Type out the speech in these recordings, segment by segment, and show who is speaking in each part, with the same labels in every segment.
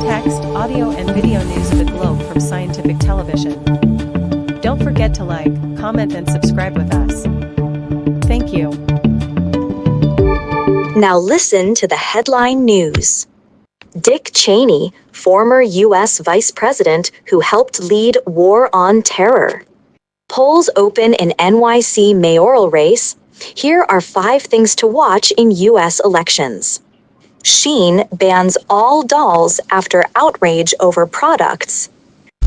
Speaker 1: text, audio, and video news of the globe from Scientific Television. Don't forget to like, comment, and subscribe with us. Thank you.
Speaker 2: Now listen to the headline news. Dick Cheney, former U.S. Vice President who helped lead War on Terror. Polls open in NYC mayoral race. Here are 5 things to watch in U.S. elections. Shein bans all dolls after outrage over products.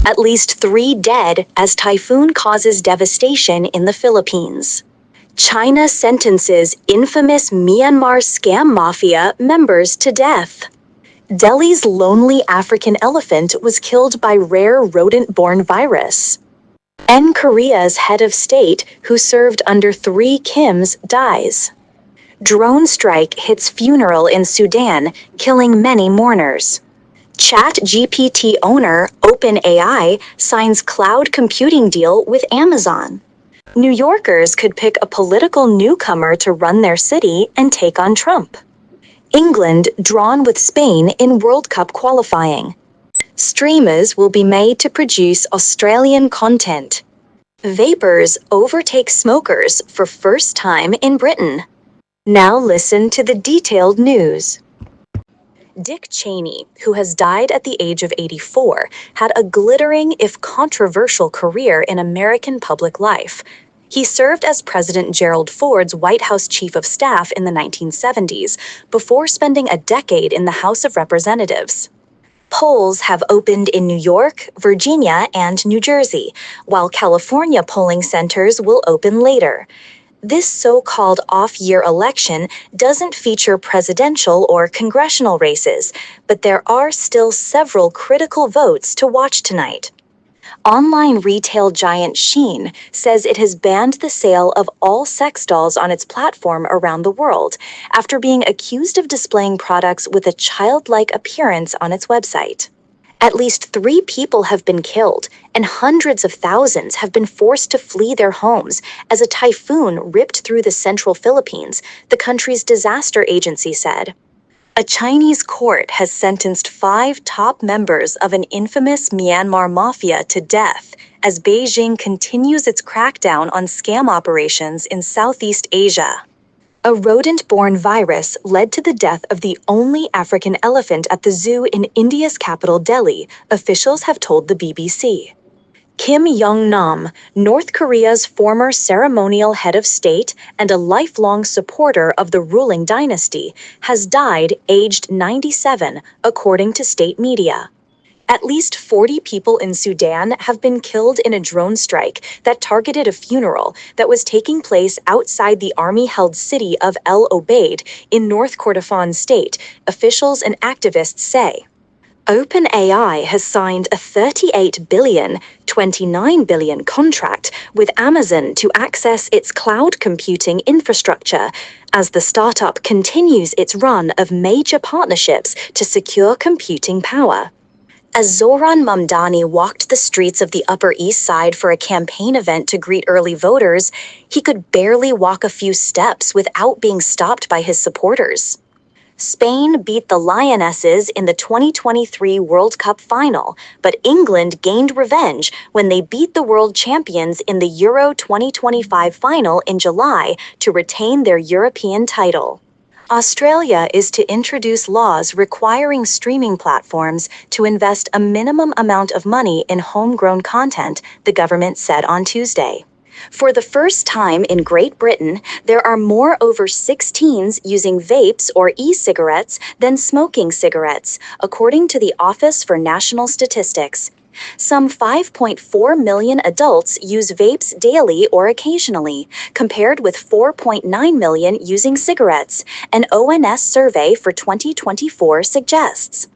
Speaker 2: At least 3 dead as typhoon causes devastation in the Philippines. China sentences infamous Myanmar scam mafia members to death. Delhi's lonely African elephant was killed by rare rodent-borne virus. And Korea's head of state, who served under 3 Kims, dies. Drone strike hits funeral in Sudan, killing many mourners. ChatGPT owner OpenAI signs cloud computing deal with Amazon. New Yorkers could pick a political newcomer to run their city and take on Trump. England drawn with Spain in World Cup qualifying. Streamers will be made to produce Australian content. Vapors overtake smokers for first time in Britain. Now listen to the detailed news. Dick Cheney, who has died at the age of 84, had a glittering, if controversial, career in American public life. He served as President Gerald Ford's White House Chief of Staff in the 1970s, before spending a decade in the House of Representatives. Polls have opened in New York, Virginia, and New Jersey, while California polling centers will open later. This so-called off-year election doesn't feature presidential or congressional races, but there are still several critical votes to watch tonight. Online retail giant Shein says it has banned the sale of all sex dolls on its platform around the world after being accused of displaying products with a childlike appearance on its website. At least 3 people have been killed, and hundreds of thousands have been forced to flee their homes as a typhoon ripped through the central Philippines, the country's disaster agency said. A Chinese court has sentenced 5 top members of an infamous Myanmar mafia to death as Beijing continues its crackdown on scam operations in Southeast Asia. A rodent-borne virus led to the death of the only African elephant at the zoo in India's capital Delhi, officials have told the BBC. Kim Jong-nam, North Korea's former ceremonial head of state and a lifelong supporter of the ruling dynasty, has died aged 97, according to state media. At least 40 people in Sudan have been killed in a drone strike that targeted a funeral that was taking place outside the army-held city of El Obeid in North Kordofan state, officials and activists say. OpenAI has signed a $38 billion, $29 billion contract with Amazon to access its cloud computing infrastructure as the startup continues its run of major partnerships to secure computing power. As Zohran Mamdani walked the streets of the Upper East Side for a campaign event to greet early voters, he could barely walk a few steps without being stopped by his supporters. Spain beat the Lionesses in the 2023 World Cup final, but England gained revenge when they beat the world champions in the Euro 2025 final in July to retain their European title. Australia is to introduce laws requiring streaming platforms to invest a minimum amount of money in homegrown content, the government said on Tuesday. For the first time in Great Britain, there are more over 16s using vapes or e-cigarettes than smoking cigarettes, according to the Office for National Statistics. Some 5.4 million adults use vapes daily or occasionally, compared with 4.9 million using cigarettes, an ONS survey for 2024 suggests.